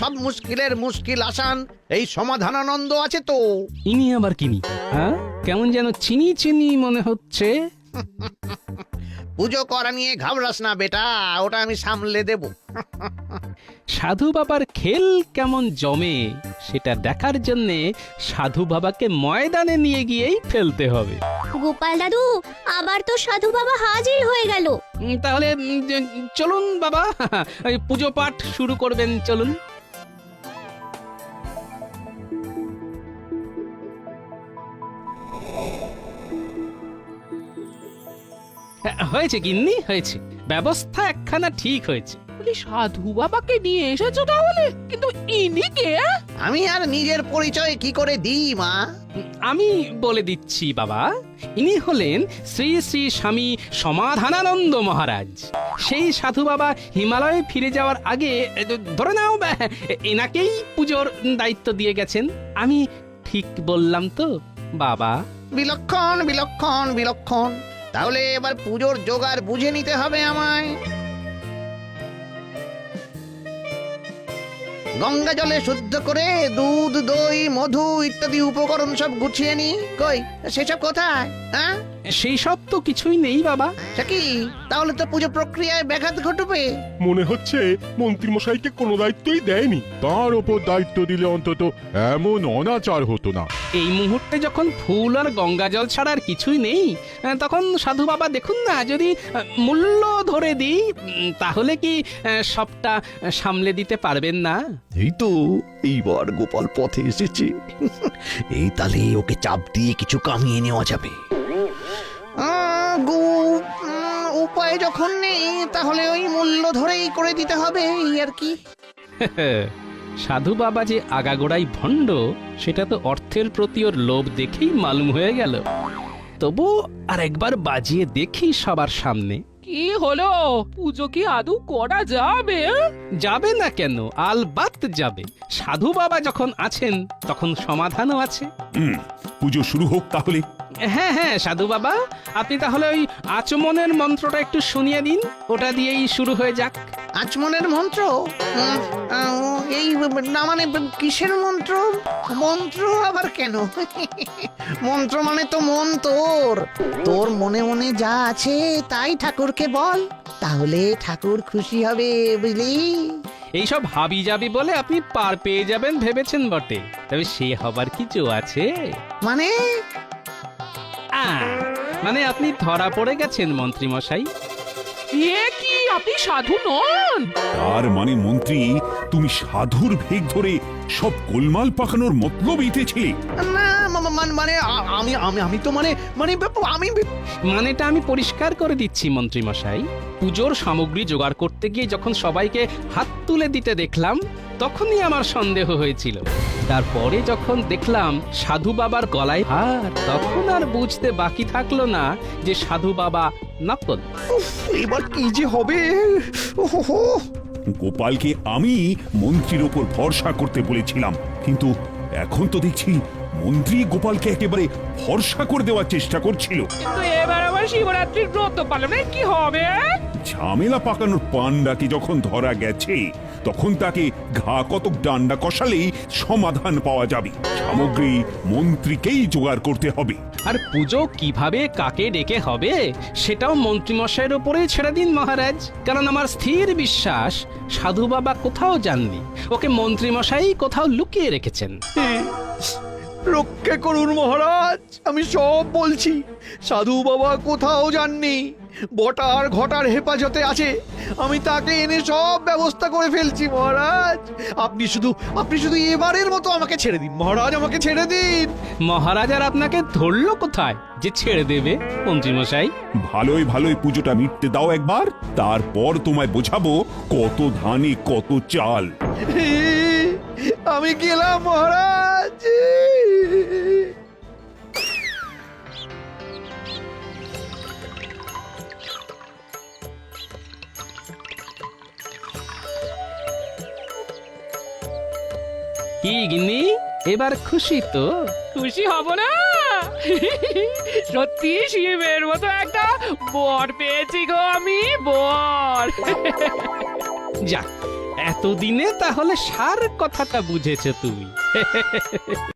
সব মুশকিলের মুশকিল আসান এই সমাধানানন্দ আছে তো। ইনি আবার কিনি? হ্যাঁ, কেমন যেন চিনি চিনি মনে হচ্ছে। পুজো করা নিয়ে ঘাবড়াস না বেটা, ওটা আমি সামলে দেব। সাধু বাবার খেল কেমন জমে সেটা দেখার জন্যে সাধু বাবাকে ময়দানে নিয়ে গিয়েই ফেলতে হবে। গোপাল দাদু, আবার তো সাধু বাবা হাজির হয়ে গেল। তাহলে চলুন বাবা, ওই পুজো পাঠ শুরু করবেন, চলুন। হয়েছে গিন্নি, হয়েছে। ব্যবস্থা একখানা ঠিক হয়েছে। সাধু বাবাকে নিয়ে এসেছো তাহলে? কিন্তু ইনি কে? আমি আর নিজের পরিচয় কি করে দিই মা? আমি বলে দিচ্ছি বাবা, ইনি হলেন শ্রী শ্রী স্বামী সমাধানানন্দ মহারাজ। সেই সাধু বাবা হিমালয়ে ফিরে যাওয়ার আগে ধরে নাও এনাকেই পুজোর দায়িত্ব দিয়ে গেছেন। আমি ঠিক বললাম তো বাবা? বিলক্ষণ বিলক্ষণ বিলক্ষণ। তাহলে এবার পুজোর জোগাড় বুঝে নিতে হবে আমায়। গঙ্গা জলে শুদ্ধ করে দুধ, দই, মধু ইত্যাদি উপকরণ সব গুছিয়ে নি। কই সেসব কোথায়? হ্যাঁ, সেই সব তো কিছুই নেই বাবা। সে কি? তাহলে তো পুজো প্রক্রিয়ায় ব্যাঘাত ঘটবে। মনে হচ্ছে মন্ত্রী মশাইকে কোনো দায়িত্বই দেয়নি। তার ওপর দায়িত্ব দিলে অন্তত এমন অনাচার হতো না। এই মুহূর্তে যখন ফুল আর গঙ্গা জল ছাড়া আর কিছুই নেই, তখন সাধু বাবা দেখুন না, যদি মূল্য ধরে দিই তাহলে কি সবটা সামলে দিতে পারবেন না? এই তো এইবার গোপাল পথে এসেছে। এই তালে ওকে চাপ দিয়ে কিছু কামিয়ে নেওয়া যাবে। উপায় যখন নেই তাহলে ওই মূল্য ধরেই করে দিতে হবে, এই আর কি। সাধু বাবা যে আগাগোড়াই ভণ্ড সেটা তো অর্থের প্রতি ওর লোভ দেখেই মালুম হয়ে গেল। তবু আর একবার বাজিয়ে দেখি সবার সামনে। কি হলো? পুজো কি আদৌ করা যাবে? যাবে না কেন, আলবাত যাবে। সাধু বাবা যখন আছেন তখন সমাধানও আছে। পুজো শুরু হোক তাহলে। হ্যাঁ হ্যাঁ সাধু বাবা, আপনি তাহলে ওই আচমনের মন্ত্রটা একটু শুনিয়ে দিন, ওটা দিয়েই শুরু হয়ে যাক। আচমনের মন্ত্র? এই না মানে কিসের মন্ত্র? মন্ত্র আবার কেন? মন্ত্র মানে তো মন তোর। তোর মনে মনে যা আছে তাই ঠাকুরকে বল, তাহলে ঠাকুর খুশি হবে, বুঝলি? এইসব হাবি যাবি বলে আপনি পার পেয়ে যাবেন ভেবেছেন বটে, তবে সে হবার কিছু আছে? মানে মানে আপনি ধরা পড়ে গেছেন মন্ত্রী মশাই। এ কি, আপনি সাধু নন? তার মানে মন্ত্রী, তুমি সাধুর ভেগ ধরে সব গোলমাল পাকানোর মতলব ইতেছিলে? না মানে আমি আমি আমি তো মানে মানে আমি মানেটা আমি পরিষ্কার করে দিচ্ছি মন্ত্রী মশাই। পুজোর সামগ্রী জোগাড় করতে গিয়ে যখন সবাইকে হাত তুলে দিতে দেখলাম তখনই আমার সন্দেহ হয়েছিল। তারপরে যখন দেখলাম সাধু বাবার গলায় হার, তখন আর বুঝতে বাকি থাকলো না যে সাধু বাবা নকল। এবার কি যে হবে? ওহো, গোপালকে আমি মন্ত্রীর ওপর ভরসা করতে বলেছিলাম, কিন্তু এখন তো দেখছি মন্ত্রী গোপালকে একেবারে ভরসা করে দেওয়ার চেষ্টা করছিল। কিন্তু এবার আবার শিবরাত্রির ব্রত পালনের কি হবে? ঝামেলা পাকানোর পান্ডাকে যখন ধরা গেছে তখন তাকে ঘা কতক ডান্ডা কষালেই সমাধান পাওয়া যাবে। সামগ্রী মন্ত্রীকেই জোগাড় করতে হবে। আর পুজো কিভাবে কাকে ডেকে হবে সেটাও মন্ত্রী মশাইয়ের উপরেই ছেড়ে দিন মহারাজ, কারণ আমার স্থির বিশ্বাস সাধু বাবা কোথাও যাননি, ওকে মন্ত্রী মশাই কোথাও লুকিয়ে রেখেছেন। রক্ষে করুন মহারাজ, আমি সব বলছি। সাধু বাবা কোথাও যাননি, বটার ঘটার হেফাজতে আছে। আমি তাকে এনে সব ব্যবস্থা করে ফেলছি মহারাজ। আপনি শুধু এবারের মতো আমাকে ছেড়ে দিন মহারাজ, আমাকে ছেড়ে দিন। মহারাজ আর আপনাকে ধরলো কোথায় যে ছেড়ে দেবে মন্ত্রী মশাই? ভালোই ভালোই পুজোটা মিটতে দাও একবার, তারপর তোমায় বোঝাবো কত ধানে কত চাল। আমি গেলাম মহারাজ। কি গিন্নি, এবার খুশি তো? খুশি হব না? সত্যি শিবের মতো একটা বর পেয়েছি গো আমি, বর। যাক, এতদিনে তাহলে সার কথাটা বুঝেছ তুমি